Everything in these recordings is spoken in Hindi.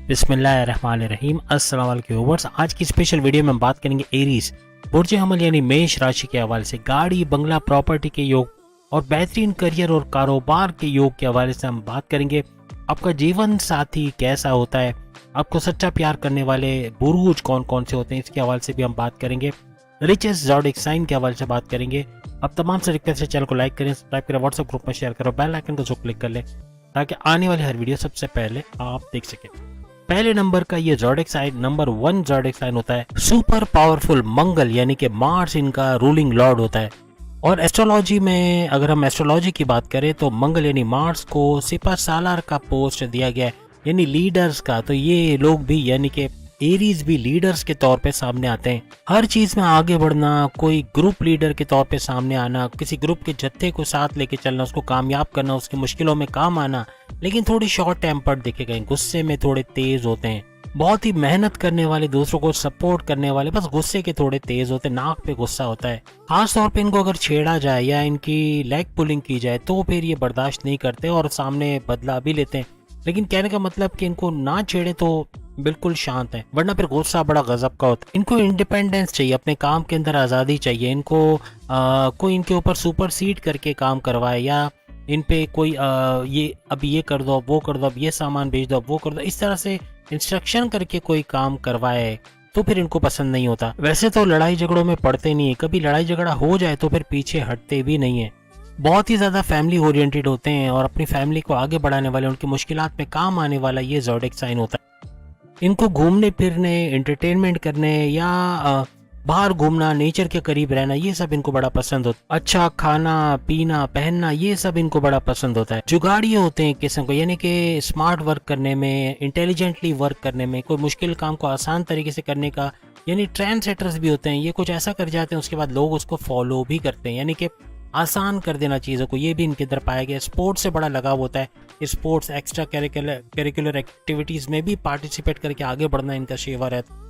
बिस्मिल्लाहिर्रहमानिर्रहीम। अस्सलाम वालेकुम व्यूअर्स। आज की स्पेशल वीडियो में हम बात करेंगे एरीज बुर्ज हमल यानी मेष राशि के हवाले से गाड़ी बंगला प्रॉपर्टी के योग और बेहतरीन करियर और कारोबार के योग के हवाले से हम बात करेंगे। आपका जीवन साथी कैसा होता है, आपको सच्चा प्यार करने वाले बुरूज कौन कौन से होते हैं, इसके हवाले से भी हम बात करेंगे। रिचेस्ट ज़ोडिक साइन के हवाले से बात करेंगे। अब तमाम से रिक्वेस्ट है चैनल को लाइक करें, सब्सक्राइब करें, व्हाट्सएप ग्रुप में शेयर करो, बेल आइकन को जो क्लिक कर लें ताकि आने वाली हर वीडियो सबसे पहले आप देख सकें। पहले नंबर का ये zodiac sign number 1 zodiac sign होता है सुपर पावरफुल मंगल यानी कि मार्स इनका रूलिंग लॉर्ड होता है। और एस्ट्रोलॉजी में अगर हम एस्ट्रोलॉजी की बात करें तो मंगल यानी मार्स को सिपह सालार का पोस्ट दिया गया है यानी लीडर्स का। तो ये लोग भी यानी कि एरीज भी लीडर्स के तौर पे सामने आते हैं। हर चीज में आगे बढ़ना, कोई ग्रुप लीडर के तौर पे सामने आना, किसी ग्रुप के जत्थे को साथ लेके चलना, उसको कामयाब करना, उसकी मुश्किलों में काम आना। लेकिन थोड़ी शॉर्ट टेम्पर्ड देखे गए, गुस्से में थोड़े तेज होते हैं, बहुत ही मेहनत करने वाले, दूसरों को सपोर्ट करने वाले, बस गुस्से के थोड़े तेज होते हैं, नाक पे गुस्सा होता है। खास तौर पे इनको अगर छेड़ा जाए या इनकी लेग पुलिंग की जाए तो फिर ये बर्दाश्त नहीं करते और सामने बदला भी लेते हैं। लेकिन कहने का मतलब कि इनको ना छेड़े तो बिल्कुल शांत है, वरना फिर गुस्सा बड़ा गजब का होता है। इनको इंडिपेंडेंस चाहिए, अपने काम के अंदर आज़ादी चाहिए। इनको कोई इनके ऊपर सुपर सीड करके काम करवाए या इन पे कोई ये अभी ये कर दो, अब वो कर दो, अब ये सामान भेज दो, अब वो कर दो, इस तरह से इंस्ट्रक्शन करके कोई काम करवाए तो फिर इनको पसंद नहीं होता। वैसे तो लड़ाई झगड़ों में पड़ते नहीं है, कभी लड़ाई झगड़ा हो जाए तो फिर पीछे हटते भी नहीं है। बहुत ही ज़्यादा फैमिली ओरिएंटेड होते हैं और अपनी फैमिली को आगे बढ़ाने वाले, उनकी मुश्किलात में काम आने वाला ये ज़ोडिक साइन होता है। इनको घूमने फिरने, एंटरटेनमेंट करने या बाहर घूमना, नेचर के करीब रहना, ये सब इनको बड़ा पसंद होता है। अच्छा खाना पीना पहनना, ये सब इनको बड़ा पसंद होता है। जुगाड़ी होते हैं किस्म को, यानी कि स्मार्ट वर्क करने में, इंटेलिजेंटली वर्क करने में, कोई मुश्किल काम को आसान तरीके से करने का, यानी ट्रेंड सेटर्स भी होते हैं। ये कुछ ऐसा कर जाते हैं उसके बाद लोग उसको फॉलो भी करते हैं, यानी कि आसान कर देना चीज़ों को, ये भी इनके अंदर पाया गया। स्पोर्ट्स से बड़ा लगाव होता है, स्पोर्ट्स एक्स्ट्रा करिकुलर एक्टिविटीज़ में भी पार्टिसिपेट करके आगे बढ़ना इनका शेवा रहता है।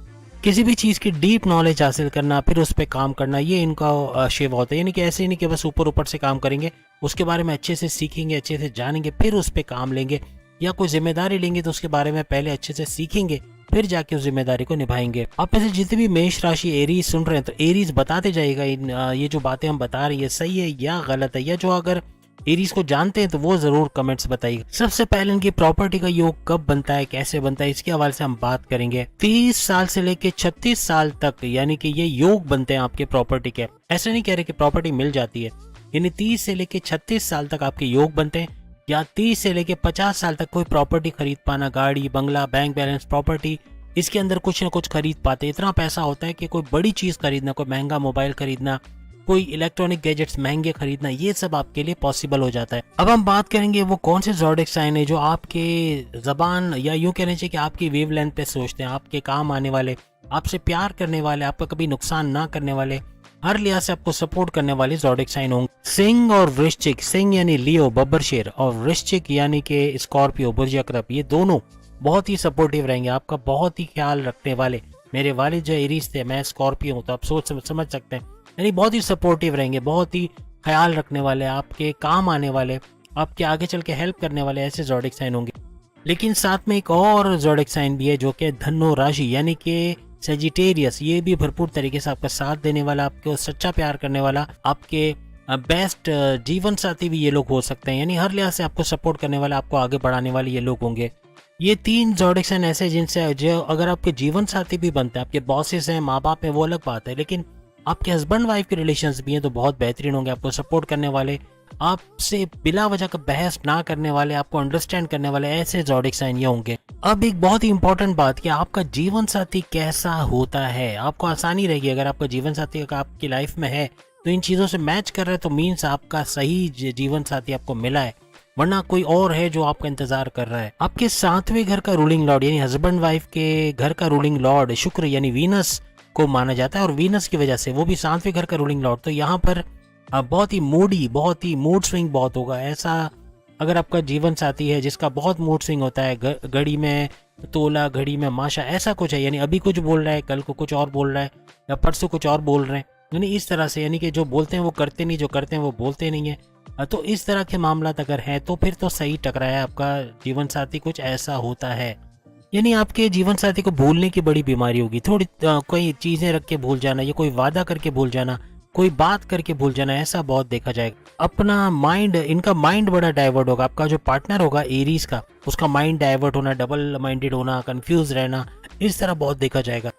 किसी भी चीज़ की डीप नॉलेज हासिल करना, फिर उस पर काम करना, ये इनका शेवा होता है। यानी कि ऐसे ही नहीं कि बस ऊपर ऊपर से काम करेंगे, उसके बारे में अच्छे से सीखेंगे, अच्छे से जानेंगे, फिर उस पर काम लेंगे, या कोई जिम्मेदारी लेंगे तो उसके बारे में पहले अच्छे से सीखेंगे, फिर जाके उस जिम्मेदारी को निभाएंगे। आप में से जितने भी मेष राशि एरीज सुन रहे हैं तो एरीज बताते जाइएगा ये जो बातें हम बता रहे हैं सही है या गलत है, या जो अगर एरीज को जानते हैं तो वो जरूर कमेंट्स बताइएगा। सबसे पहले इनकी प्रॉपर्टी का योग कब बनता है, कैसे बनता है, इसके हवाले से हम बात करेंगे। 30 साल से लेके 36 साल तक यानी कि ये योग बनते हैं आपके प्रॉपर्टी के। ऐसा नहीं कह रहे कि प्रॉपर्टी मिल जाती है, यानी 30 से लेके 36 साल तक आपके योग बनते हैं, या 30 से लेके 50 साल तक कोई प्रॉपर्टी खरीद पाना, गाड़ी बंगला बैंक बैलेंस प्रॉपर्टी, इसके अंदर कुछ ना कुछ खरीद पाते। इतना पैसा होता है कि कोई बड़ी चीज खरीदना, कोई महंगा मोबाइल खरीदना, कोई इलेक्ट्रॉनिक गैजेट्स महंगे खरीदना, ये सब आपके लिए पॉसिबल हो जाता है। अब हम बात करेंगे वो कौन से ज़ोडिक साइन है जो आपके जबान या यूं कहना चाहिए कि आपकी वेवलेंथ पे सोचते हैं, आपके काम आने वाले, आपसे प्यार करने वाले, आपका कभी नुकसान ना करने वाले, हर लिहाज से आपको सपोर्ट करने वाले ज़ोडिक साइन होंगे। सिंह और वृश्चिक, सिंह यानी लियो बब्बर शेर और वृश्चिक यानी कि स्कॉर्पियो बुर्ज अकरब, ये दोनों बहुत ही सपोर्टिव रहेंगे, आपका बहुत ही ख्याल रखने वाले। मेरे वालिद जो एरीज थे, मैं स्कॉर्पियो हूँ, तो आप सोच समझ सकते हैं, यानी बहुत ही सपोर्टिव रहेंगे, बहुत ही ख्याल रखने वाले, आपके काम आने वाले, आपके आगे चल के हेल्प करने वाले, ऐसे ज़ोडिक साइन होंगे। लेकिन साथ में एक और ज़ोडिक साइन भी है जो कि धनु राशि यानी कि सेजिटेरियस, ये भी भरपूर तरीके से आपका साथ देने वाला, आपको सच्चा प्यार करने वाला, आपके बेस्ट जीवन साथी भी ये लोग हो सकते हैं, यानी हर लिहाज से आपको सपोर्ट करने वाले, आपको आगे बढ़ाने वाले ये लोग होंगे। ये 3 ज़ोडिक साइन ऐसे जिनसे जो अगर आपके जीवन साथी भी बनते हैं, आपके बॉसेस हैं, माँ बाप हैं, वो अलग बात है, लेकिन आपके हस्बैंड वाइफ के रिलेशंस भी हैं तो बहुत बेहतरीन होंगे, आपको सपोर्ट करने वाले, आपसे बिला वजह का बहस ना करने वाले, आपको अंडरस्टैंड करने वाले, ऐसे ज़ोडिक साइन ये होंगे। अब एक बहुत ही इंपॉर्टेंट बात कि आपका जीवन साथी कैसा होता है, आपको आसानी रहेगी अगर आपका जीवन साथी अगर आपकी लाइफ में है तो इन चीज़ों से मैच कर रहा है तो मीन्स आपका सही जीवन साथी आपको मिला है, वरना कोई और है जो आपका इंतजार कर रहा है। आपके 7वें घर का रूलिंग लॉर्ड यानी हस्बैंड वाइफ के घर का रूलिंग लॉर्ड शुक्र यानी वीनस को माना जाता है, और वीनस की वजह से वो भी 7वें घर का रूलिंग लॉर्ड, तो यहाँ पर बहुत ही मूडी, बहुत ही मूड स्विंग बहुत होगा। ऐसा अगर आपका जीवन साथी है जिसका बहुत मूड स्विंग होता है, घड़ी में तोला घड़ी में माशा, ऐसा कुछ है, यानी अभी कुछ बोल रहा है, कल को कुछ और बोल रहा है, या परसों कुछ और बोल रहे हैं, यानी इस तरह से, यानी कि जो बोलते हैं वो करते नहीं, जो करते हैं वो बोलते नहीं है। तो इस तरह के मामला अगर है तो फिर तो सही टकराया आपका जीवन साथी, कुछ ऐसा होता है। यानी आपके जीवन साथी को भूलने की बड़ी बीमारी होगी। थोड़ी कोई चीजें रख के भूल जाना या कोई वादा करके भूल जाना, कोई बात करके भूल जाना, ऐसा बहुत देखा जाएगा। अपना माइंड, इनका माइंड बड़ा डाइवर्ट होगा। आपका जो पार्टनर होगा एरीज का, उसका माइंड डाइवर्ट होना, डबल माइंडेड होना, कंफ्यूज रहना, इस तरह बहुत देखा जाएगा।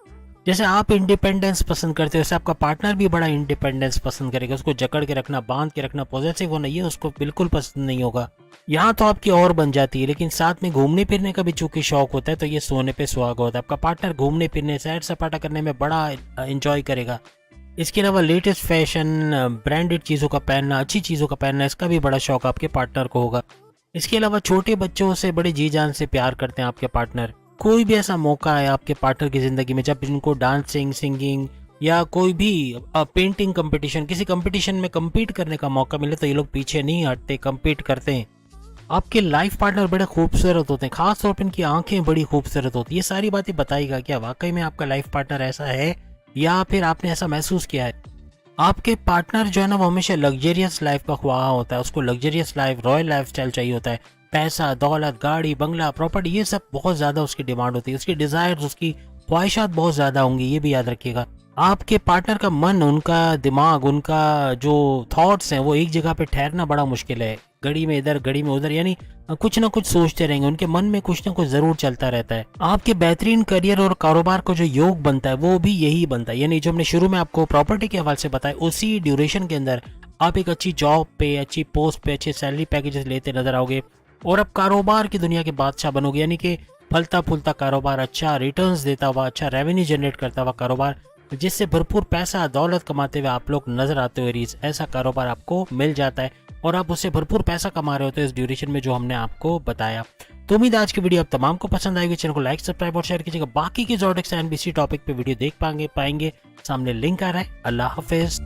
जैसे आप इंडिपेंडेंस पसंद करते हो, वैसे आपका पार्टनर भी बड़ा इंडिपेंडेंस पसंद करेगा। उसको जकड़ के रखना, बांध के रखना, पॉजिटिव होना, ये उसको बिल्कुल पसंद नहीं होगा। यहाँ तो आपकी और बन जाती है, लेकिन साथ में घूमने फिरने का भी चूंकि शौक होता है, तो ये सोने पे सुहागा होता है। आपका पार्टनर घूमने फिरने, सैर सपाटा करने में बड़ा एंजॉय करेगा। इसके अलावा लेटेस्ट फैशन, ब्रांडेड चीज़ों का पहनना, अच्छी चीज़ों का पहनना, इसका भी बड़ा शौक आपके पार्टनर को होगा। इसके अलावा छोटे बच्चों से बड़े जी जान से प्यार करते हैं आपके पार्टनर। कोई भी ऐसा मौका है आपके पार्टनर की जिंदगी में जब इनको डांसिंग, सिंगिंग या कोई भी पेंटिंग कंपटीशन, किसी कंपटीशन में compete करने का मौका मिले, तो ये लोग पीछे नहीं हटते, compete करते हैं। आपके लाइफ पार्टनर बड़े खूबसूरत होते हैं, खास तौर पर इनकी आंखें बड़ी खूबसूरत होती है। ये सारी बातें बताइएगा, क्या वाकई में आपका लाइफ पार्टनर ऐसा है या फिर आपने ऐसा महसूस किया है। आपके पार्टनर जो है ना, वो हमेशा लग्जरियस लाइफ का ख्वाह होता है। उसको luxurious life, royal life style चाहिए होता है। पैसा, दौलत, गाड़ी, बंगला, प्रॉपर्टी, ये सब बहुत ज्यादा उसकी डिमांड होती है। उसकी डिजायर्स, उसकी ख्वाहिशात बहुत ज्यादा होंगी, ये भी याद रखिएगा। आपके पार्टनर का मन, उनका दिमाग, उनका जो थॉट्स हैं, वो एक जगह पे ठहरना बड़ा मुश्किल है। घड़ी में इधर, घड़ी में उधर, यानी कुछ ना कुछ सोचते रहेंगे। उनके मन में कुछ ना कुछ जरूर चलता रहता है। आपके बेहतरीन करियर और कारोबार को जो योग बनता है, वो भी यही बनता है। यानी जो हमने शुरू में आपको प्रॉपर्टी के हवाले से बताया, उसी ड्यूरेशन के अंदर आप एक अच्छी जॉब पे, अच्छी पोस्ट पे, अच्छे सैलरी पैकेजेस लेते नजर आओगे और अब कारोबार की दुनिया के बादशाह बनोगे। यानी कि फलता फूलता कारोबार, अच्छा रिटर्न्स देता हुआ, अच्छा रेवेन्यू जनरेट करता हुआ कारोबार, जिससे भरपूर पैसा, दौलत कमाते हुए आप लोग नजर आते हो एरीज। ऐसा कारोबार आपको मिल जाता है और आप उससे भरपूर पैसा कमा रहे होते हो इस ड्यूरेशन में जो हमने आपको बताया। तो उम्मीद है आज की वीडियो आप तमाम को पसंद आएगी। चैनल को लाइक, सब्सक्राइब और शेयर कीजिएगा। बाकी के ज़ोडिएक साइन भी इसी टॉपिक पे वीडियो देख पाएंगे। सामने लिंक आ रहा है। अल्लाह हाफिज।